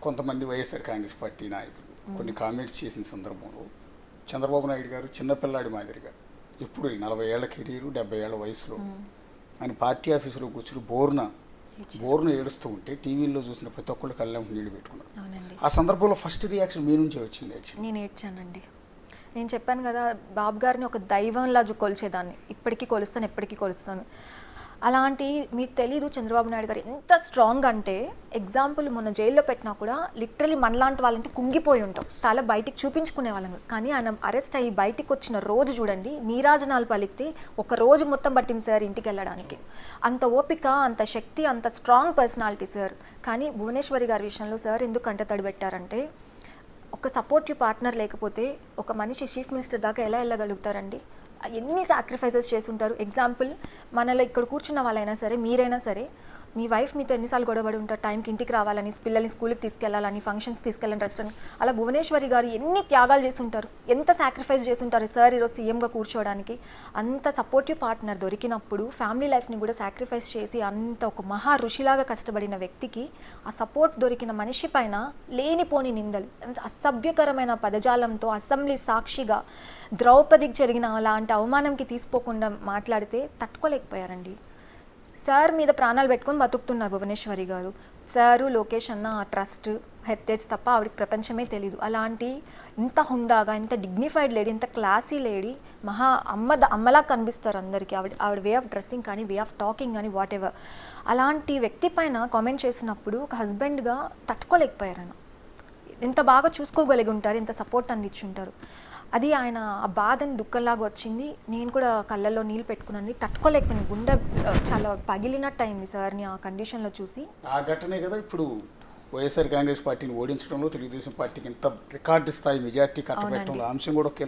కొంతమంది వైఎస్ఆర్ కాంగ్రెస్ పార్టీ నాయకులు కొన్ని కామెంట్స్ చేసిన సందర్భంలో చంద్రబాబు నాయుడు గారు చిన్నపిల్లాడి మాదిరిగా ఎప్పుడు 40 ఏళ్ల కెరీరు 70 ఏళ్ల వయసులో ఆయన పార్టీ ఆఫీసులో కూర్చుని బోర్ను ఏడుస్తూ ఉంటే టీవీలో చూసిన ప్రతి ఒక్కళ్ళు కళ్ళెం నీళ్లు పెట్టుకున్నారు. ఆ సందర్భంలో ఫస్ట్ రియాక్షన్ మీ నుంచే వచ్చింది. యాక్చువల్లీ నేను ఏడ్చానండి. నేను చెప్పాను కదా, బాబు గారిని ఒక దైవంలా కొలిచేదాన్ని. ఇప్పటికీ కొలుస్తాను, ఎప్పటికీ కొలుస్తాను. అలాంటి మీకు తెలీదు చంద్రబాబు నాయుడు గారు ఎంత స్ట్రాంగ్ అంటే, ఎగ్జాంపుల్ మొన్న జైల్లో పెట్టినా కూడా లిటరలీ మనలాంటి వాళ్ళంటే కుంగిపోయి ఉంటాం, తల బయటికి చూపించుకునే వాళ్ళం. కానీ ఆయన అరెస్ట్ అయ్యి బయటికి వచ్చిన రోజు చూడండి, నీరాజనాలు పలికితే ఒక రోజు మొత్తం పట్టింది సార్ ఇంటికి వెళ్ళడానికి. అంత ఓపిక, అంత శక్తి, అంత స్ట్రాంగ్ పర్సనాలిటీ సార్. కానీ భువనేశ్వరి గారి విషయంలో సార్ ఎందుకు కంట తడిపెట్టారంటే, ఒక సపోర్టివ్ పార్ట్నర్ లేకపోతే ఒక మనిషి చీఫ్ మినిస్టర్ దాకా ఎలా వెళ్ళగలుగుతారండి? ఎన్ని సాక్రిఫైసెస్ చేస్తుంటారు. ఎగ్జాంపుల్, మనలో ఇక్కడ కూర్చున్న వాళ్ళైనా సరే, మీరైనా సరే, మీ వైఫ్ మీతో ఎన్నిసార్లు గొడవడి ఉంటారు టైంకి ఇంటికి రావాలని, పిల్లల్ని స్కూల్కి తీసుకెళ్లాలని, ఫంక్షన్స్ తీసుకెళ్ళాలని, రెస్టారెంట్. అలా భువనేశ్వరి గారు ఎన్ని త్యాగాలు చేస్తుంటారు, ఎంత సాక్రిఫైస్ చేస్తుంటారు సార్ ఈరోజు సీఎంగా కూర్చోవడానికి. అంత సపోర్టివ్ పార్ట్నర్ దొరికినప్పుడు ఫ్యామిలీ లైఫ్ని కూడా సాక్రిఫైస్ చేసి అంత ఒక మహా ఋషిలాగా కష్టపడిన వ్యక్తికి ఆ సపోర్ట్ దొరికిన మనిషి పైన లేనిపోని నిందలు, అసభ్యకరమైన పదజాలంతో అసెంబ్లీ సాక్షిగా ద్రౌపదికి జరిగిన అలాంటి అవమానంకి తీసుకోకుండా మాట్లాడితే తట్టుకోలేకపోయారండి. సార్ మీద ప్రాణాలు పెట్టుకొని బతుకుతున్నారు భువనేశ్వరి గారు. సారు, లోకేష్ అన్న ఆ ట్రస్ట్, హెరిటేజ్ తప్ప ఆవిడకి ప్రపంచమే తెలీదు. అలాంటి ఇంత హుందాగా, ఇంత డిగ్నిఫైడ్ లేడీ, ఇంత క్లాసీ లేడీ, మహా అమ్మలా కనిపిస్తారు అందరికీ. ఆవిడ వే ఆఫ్ డ్రెస్సింగ్ కానీ, వే ఆఫ్ టాకింగ్ కానీ, వాట్ ఎవర్. అలాంటి వ్యక్తి పైన కామెంట్ చేసినప్పుడు ఒక హస్బెండ్గా తట్టుకోలేకపోయారు. ఆయన ఎంత బాగా చూసుకోగలిగి ఉంటారు, ఎంత సపోర్ట్ అందించుంటారు. అది ఆయన ఆ బాధని దుఃఖంలాగా వచ్చింది. నేను కూడా కళ్ళల్లో నీళ్ళు పెట్టుకున్నాను, తట్టుకోలేకపోయింది. గుండె చాలా పగిలినట్టు అయింది సార్ని ఆ కండిషన్లో చూసి. ఆ ఘటనే కదా ఇప్పుడు వైఎస్ఆర్ కాంగ్రెస్ పార్టీని ఓడించడంలో తెలుగుదేశం పార్టీకి ఇంత రికార్డు స్థాయి మెజార్టీ కట్టబెట్టడంలో అంశం కూడా